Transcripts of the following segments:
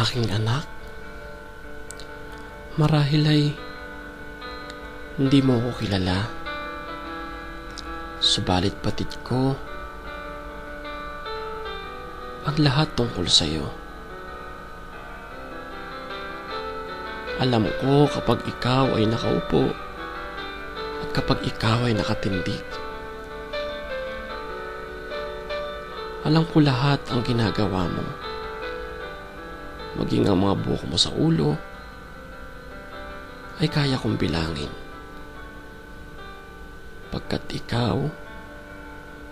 Aking anak, marahil ay hindi mo ako kilala. Subalit batid ko ang lahat tungkol sa iyo. Alam ko kapag ikaw ay nakaupo at kapag ikaw ay nakatindig. Alam ko lahat ang ginagawa mo. Maging ang mga buhok mo sa ulo ay kaya kong bilangin. Pagkat ikaw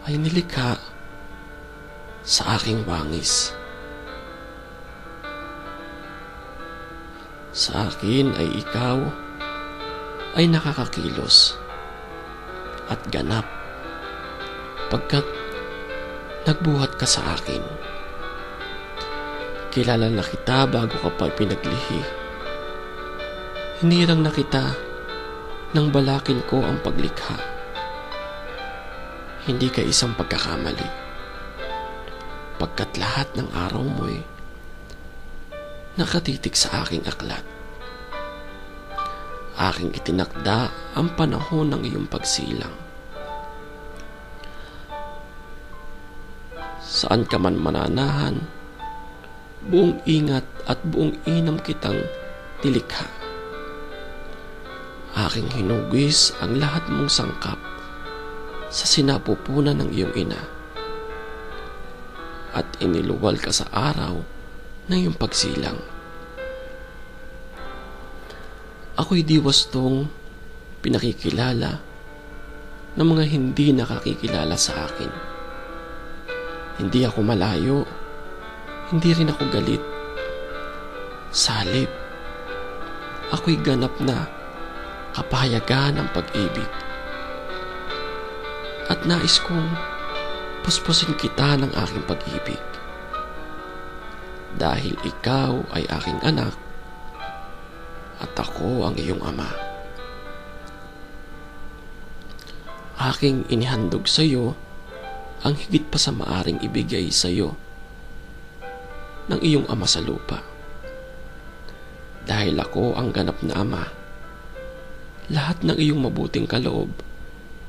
ay nilikha sa aking wangis. Sa akin ay ikaw ay nakakakilos at ganap pagkat nagbuhat ka sa akin. Kilala na kita bago ka pa pinaglihi. Hinirang na kita nang balakin ko ang paglikha. Hindi ka isang pagkakamali, pagkat lahat ng araw mo'y nakatitik sa aking aklat. Aking itinakda ang panahon ng iyong pagsilang. Saan ka man mananahan, buong ingat at buong inam kitang nilikha. Aking hinugis ang lahat mong sangkap sa sinapupunan ng iyong ina at iniluwal ka sa araw ng iyong pagsilang. Ako'y di wastong pinakikilala ng mga hindi nakakikilala sa akin. Hindi ako malayo, hindi rin ako galit. Sa halip, ako'y ganap na kapahayagan ng pag-ibig. At nais kong puspusin kita ng aking pag-ibig. Dahil ikaw ay aking anak at ako ang iyong ama. Aking inihandog sa iyo ang higit pa sa maaring ibigay sa iyo ng iyong ama sa lupa. Dahil ako ang ganap na ama, lahat ng iyong mabuting kaloob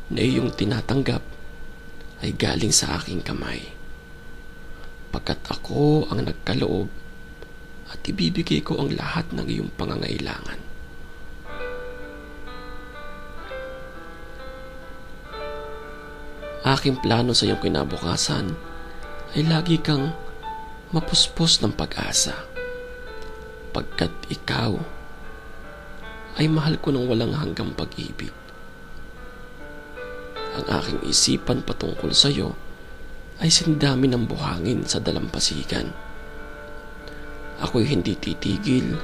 na iyong tinatanggap ay galing sa aking kamay. Pagkat ako ang nagkaloob at ibibigay ko ang lahat ng iyong pangangailangan. Aking plano sa iyong kinabukasan ay lagi kang mapuspos ng pag-asa. Pagkat ikaw ay mahal ko ng walang hanggang pag-ibig. Ang aking isipan patungkol sa iyo ay sindami ng buhangin sa dalampasigan. Ako'y hindi titigil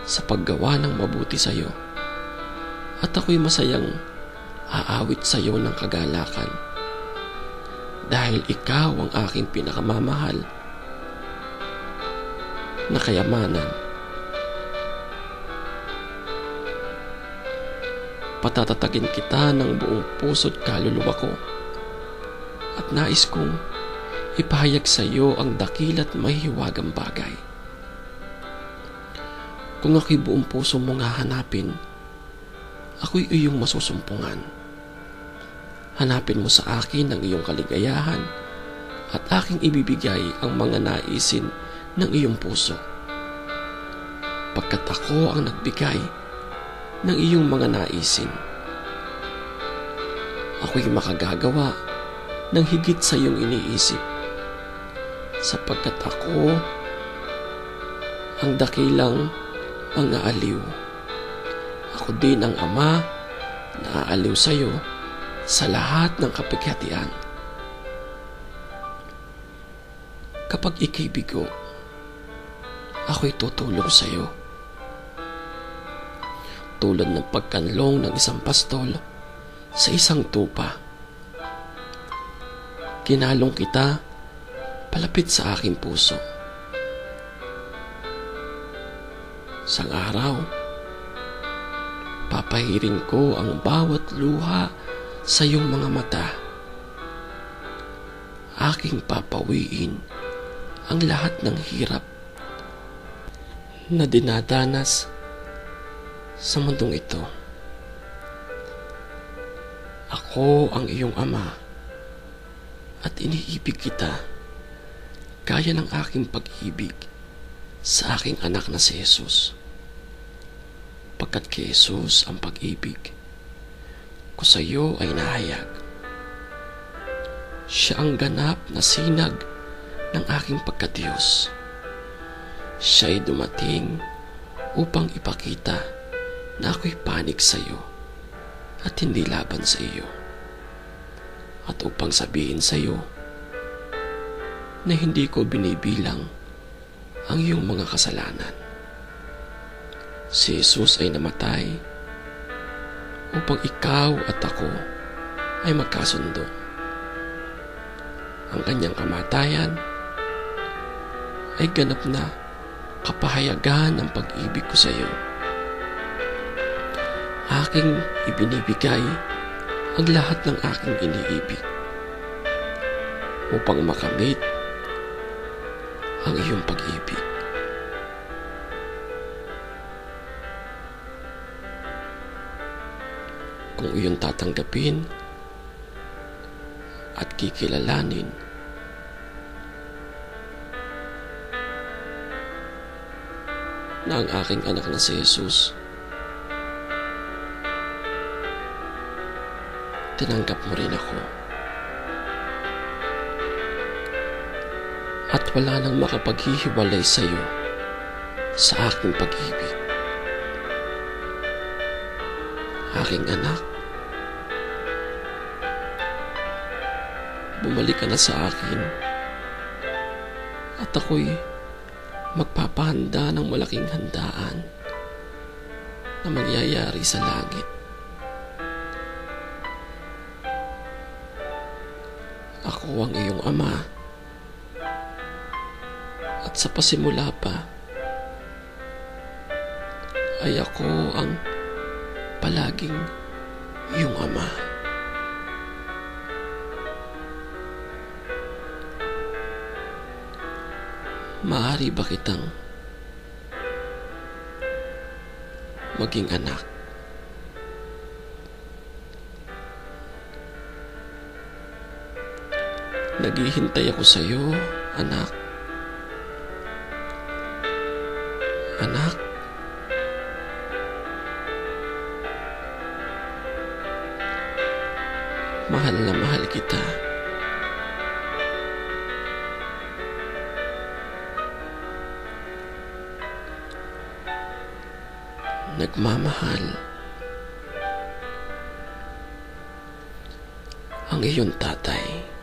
sa paggawa ng mabuti sa iyo. At ako'y masayang aawit sa iyo ng kagalakan. Dahil ikaw ang aking pinakamamahal na kayamanan. Patatatagin kita ng buong puso't kaluluwa ko at nais kong ipahayag sa iyo ang dakila't mahihiwagang bagay. Kung ako'y buong puso mong hahanapin, ako'y iyong masusumpungan. Hanapin mo sa akin ang iyong kaligayahan at aking ibibigay ang mga naisin ng iyong puso. Pagkat ako ang nagbigay ng iyong mga naisin, ako'y makagagawa ng higit sa iyong iniisip, sapagkat ako ang dakilang mga aliw. Ako din ang ama na aaliw sa iyo sa lahat ng kapighatian. Kapag ika'y bigo, ako'y tutulong sa iyo. Tulad ng pagkanlong ng isang pastol sa isang tupa. Kinalong kita palapit sa aking puso. Sang araw, papahirin ko ang bawat luha sa iyong mga mata. Aking papawiin ang lahat ng hirap na dinadanas sa mundong ito. Ako ang iyong ama at iniibig kita gaya ng aking pag-ibig sa aking anak na si Jesus. Pagkat kay Jesus ang pag-ibig ko sa iyo ay nahayag. Siya ang ganap na sinag ng aking pagkadiyos. Siya ay dumating upang ipakita na ako'y panig sa iyo at hindi laban sa iyo. At upang sabihin sa iyo na hindi ko binibilang ang iyong mga kasalanan. Si Jesus ay namatay upang ikaw at ako ay magkasundo. Ang kanyang kamatayan ay ganap na kapahayagan ng pag-ibig ko sa iyo. Aking ibinibigay ang lahat ng aking iniibig upang makamit ang iyong pag-ibig. Kung iyong tatanggapin at kikilalanin na ang aking anak na si Jesus, tinanggap mo rin ako. At wala nang makapaghihiwalay sa iyo sa aking pag-ibig. Aking anak, bumalik ka na sa akin at ako'y magpapahanda ng malaking handaan na mangyayari sa langit. Ako ang iyong ama at sa pasimula pa ay ako ang palaging iyong ama. Maaari ba kitang maging anak? Naghihintay ako sa iyo, anak. Anak, mahal na mahal kita. Nagmamahal ang iyong tatay.